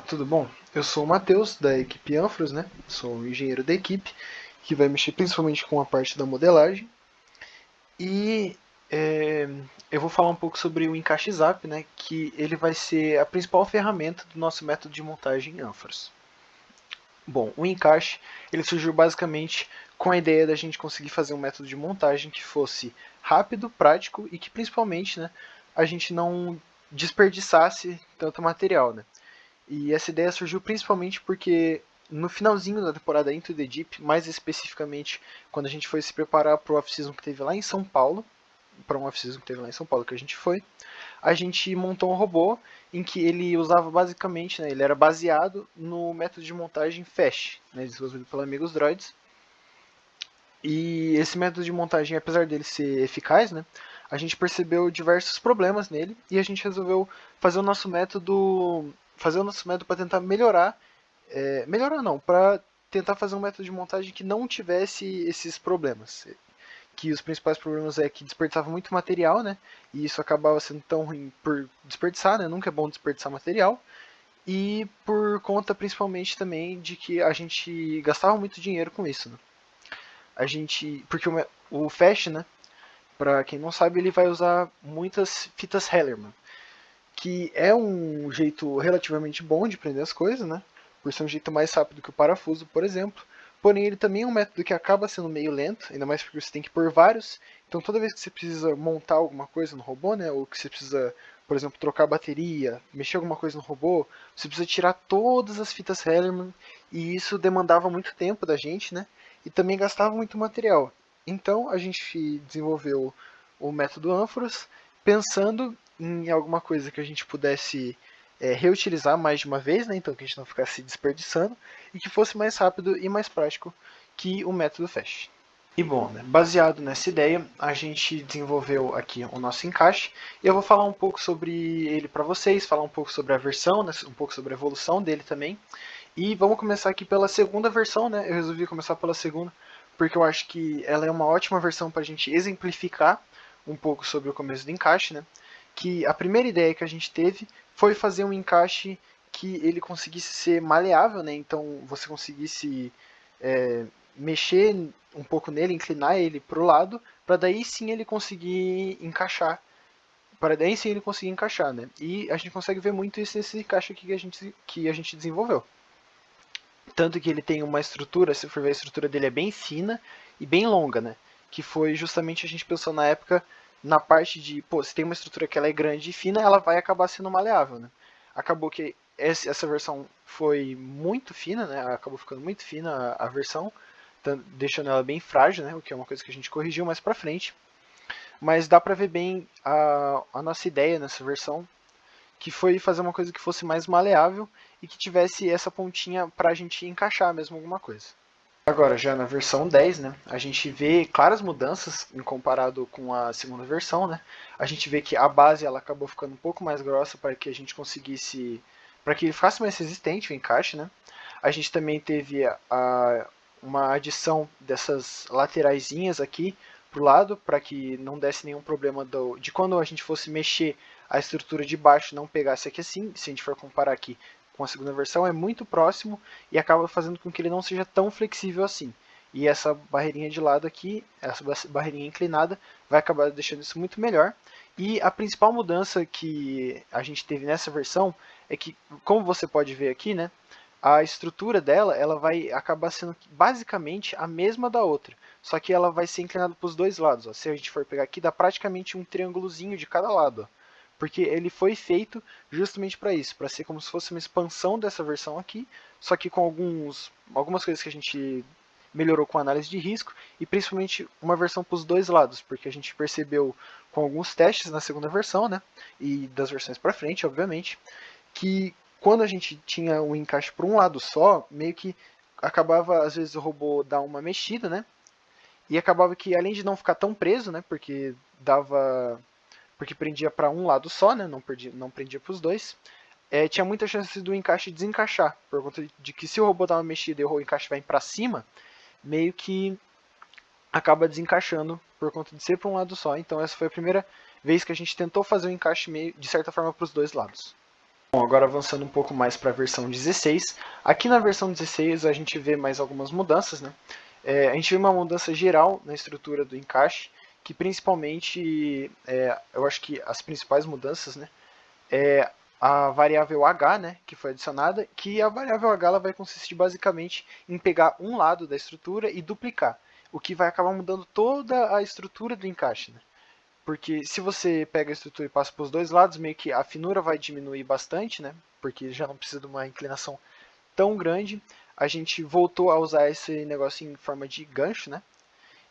tudo bom? Eu sou o Matheus, da equipe Anfros, né? Sou o engenheiro da equipe, que vai mexer principalmente com a parte da modelagem. E é, eu vou falar um pouco sobre o encaixe Zap, né? Que ele vai ser a principal ferramenta do nosso método de montagem em Anfros. Bom, o encaixe ele surgiu basicamente com a ideia da gente conseguir fazer um método de montagem que fosse rápido, prático e que principalmente, né, a gente não desperdiçasse tanto material, né? E essa ideia surgiu principalmente porque no finalzinho da temporada Into the Deep, mais especificamente quando a gente foi se preparar para o off-season que teve lá em São Paulo, para um off-season que teve lá em São Paulo que a gente foi, a gente montou um robô em que ele usava basicamente, né, ele era baseado no método de montagem FAST, né, desenvolvido pela Amigos Droids. E esse método de montagem, apesar dele ser eficaz, né, a gente percebeu diversos problemas nele e a gente resolveu fazer o nosso método para tentar melhorar, melhorar não, para tentar fazer um método de montagem que não tivesse esses problemas. Que os principais problemas é que desperdiçava muito material, né? E isso acabava sendo tão ruim por desperdiçar, né? Nunca é bom desperdiçar material. E por conta principalmente também de que a gente gastava muito dinheiro com isso, né? Porque o Fast, né? Para quem não sabe, ele vai usar muitas fitas Hellerman, que é um jeito relativamente bom de prender as coisas, né? Por ser um jeito mais rápido que o parafuso, por exemplo. Porém, ele também é um método que acaba sendo meio lento, ainda mais porque você tem que pôr vários. Então, toda vez que você precisa montar alguma coisa no robô, né, ou que você precisa, por exemplo, trocar a bateria, mexer alguma coisa no robô, você precisa tirar todas as fitas Hellerman, e isso demandava muito tempo da gente, né? E também gastava muito material. Então, a gente desenvolveu o método Amphoros, pensando em alguma coisa que a gente pudesse reutilizar mais de uma vez, né? Então que a gente não ficasse desperdiçando e que fosse mais rápido e mais prático que o método FAST. E bom, né, baseado nessa ideia, a gente desenvolveu aqui o nosso encaixe e eu vou falar um pouco sobre ele para vocês, falar um pouco sobre a versão, né, um pouco sobre a evolução dele também. E vamos começar aqui pela segunda versão, né? Eu resolvi começar pela segunda porque eu acho que ela é uma ótima versão para a gente exemplificar um pouco sobre o começo do encaixe, né? Que a primeira ideia que a gente teve foi fazer um encaixe que ele conseguisse ser maleável, né? Então você conseguisse mexer um pouco nele, inclinar ele para o lado, para daí sim ele conseguir encaixar. Para daí sim ele conseguir encaixar, né? E a gente consegue ver muito isso nesse encaixe aqui que a gente desenvolveu. Tanto que ele tem uma estrutura, se for ver a estrutura dele é bem fina e bem longa, né? Que foi justamente a gente pensou na época na parte de, pô, se tem uma estrutura que ela é grande e fina, ela vai acabar sendo maleável, né? Acabou que essa versão foi muito fina, né? Acabou ficando muito fina a versão, deixando ela bem frágil, né? O que é uma coisa que a gente corrigiu mais pra frente. Mas dá pra ver bem a nossa ideia nessa versão, que foi fazer uma coisa que fosse mais maleável e que tivesse essa pontinha para a gente encaixar mesmo alguma coisa. Agora, já na versão 10, né, a gente vê claras mudanças em comparado com a segunda versão, né? A gente vê que a base ela acabou ficando um pouco mais grossa para que a gente conseguisse, para que ele ficasse mais resistente o encaixe, né? A gente também teve uma adição dessas lateraisinhas aqui pro lado para que não desse nenhum problema de quando a gente fosse mexer a estrutura de baixo não pegasse aqui assim. Se a gente for comparar aqui com a segunda versão, é muito próximo e acaba fazendo com que ele não seja tão flexível assim. E essa barreirinha de lado aqui, essa barreirinha inclinada, vai acabar deixando isso muito melhor. E a principal mudança que a gente teve nessa versão é que, como você pode ver aqui, né, a estrutura dela ela vai acabar sendo basicamente a mesma da outra, só que ela vai ser inclinada para os dois lados. Ó. Se a gente for pegar aqui, dá praticamente um triângulozinho de cada lado, ó. Porque ele foi feito justamente para isso, para ser como se fosse uma expansão dessa versão aqui, só que com algumas coisas que a gente melhorou com a análise de risco e principalmente uma versão para os dois lados, porque a gente percebeu com alguns testes na segunda versão, né, e das versões para frente, obviamente, que quando a gente tinha um encaixe por um lado só, meio que acabava, às vezes, o robô dar uma mexida, né? E acabava que, além de não ficar tão preso, né? Porque dava. Porque prendia para um lado só, né? Não prendia para os dois. Tinha muita chance do encaixe desencaixar, por conta de que se o robô dá uma mexida e o encaixe vai para cima, meio que acaba desencaixando por conta de ser para um lado só. Então essa foi a primeira vez que a gente tentou fazer o encaixe meio de certa forma para os dois lados. Bom, agora avançando um pouco mais para a versão 16. Aqui na versão 16 a gente vê mais algumas mudanças, né? A gente vê uma mudança geral na estrutura do encaixe, que principalmente, eu acho que as principais mudanças, né, é a variável h, né, que foi adicionada, que a variável h ela vai consistir basicamente em pegar um lado da estrutura e duplicar, o que vai acabar mudando toda a estrutura do encaixe, né? Porque se você pega a estrutura e passa para os dois lados, meio que a finura vai diminuir bastante, né? Porque já não precisa de uma inclinação tão grande. A gente voltou a usar esse negócio em forma de gancho, né?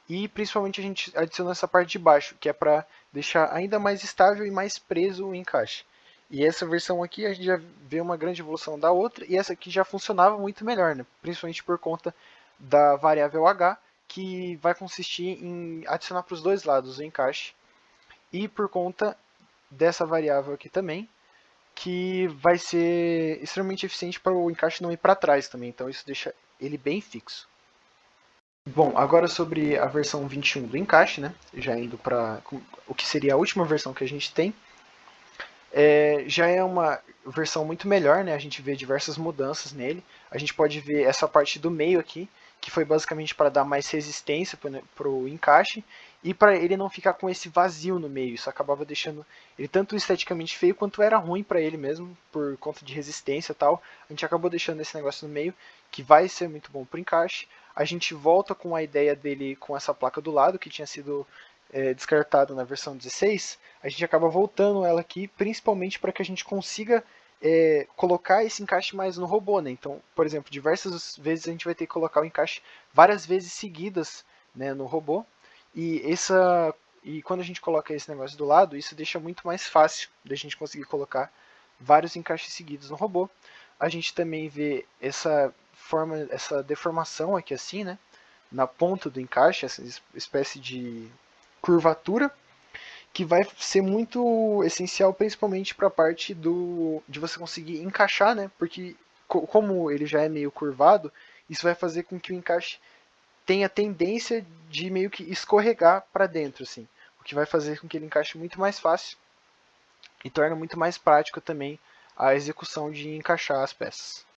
E principalmente a gente adicionou essa parte de baixo, que é para deixar ainda mais estável e mais preso o encaixe. E essa versão aqui a gente já vê uma grande evolução da outra, e essa aqui já funcionava muito melhor, né? Principalmente por conta da variável h, que vai consistir em adicionar para os dois lados o encaixe, e por conta dessa variável aqui também, que vai ser extremamente eficiente para o encaixe não ir para trás também, então isso deixa ele bem fixo. Bom, agora sobre a versão 21 do encaixe, né? Já indo para o que seria a última versão que a gente tem, já é uma versão muito melhor, né? A gente vê diversas mudanças nele. A gente pode ver essa parte do meio aqui, que foi basicamente para dar mais resistência para o encaixe e para ele não ficar com esse vazio no meio. Isso acabava deixando ele tanto esteticamente feio quanto era ruim para ele mesmo, por conta de resistência e tal. A gente acabou deixando esse negócio no meio, que vai ser muito bom para o encaixe. A gente volta com a ideia dele com essa placa do lado, que tinha sido descartado na versão 16, a gente acaba voltando ela aqui, principalmente para que a gente consiga colocar esse encaixe mais no robô, né? Então, por exemplo, diversas vezes a gente vai ter que colocar o encaixe várias vezes seguidas, né, no robô, e quando a gente coloca esse negócio do lado, isso deixa muito mais fácil da gente conseguir colocar vários encaixes seguidos no robô. A gente também vê essa deformação aqui assim, né, na ponta do encaixe, essa espécie de curvatura, que vai ser muito essencial principalmente para a parte de você conseguir encaixar, né? Porque como ele já é meio curvado, isso vai fazer com que o encaixe tenha tendência de meio que escorregar para dentro, assim, o que vai fazer com que ele encaixe muito mais fácil e torna muito mais prático também a execução de encaixar as peças.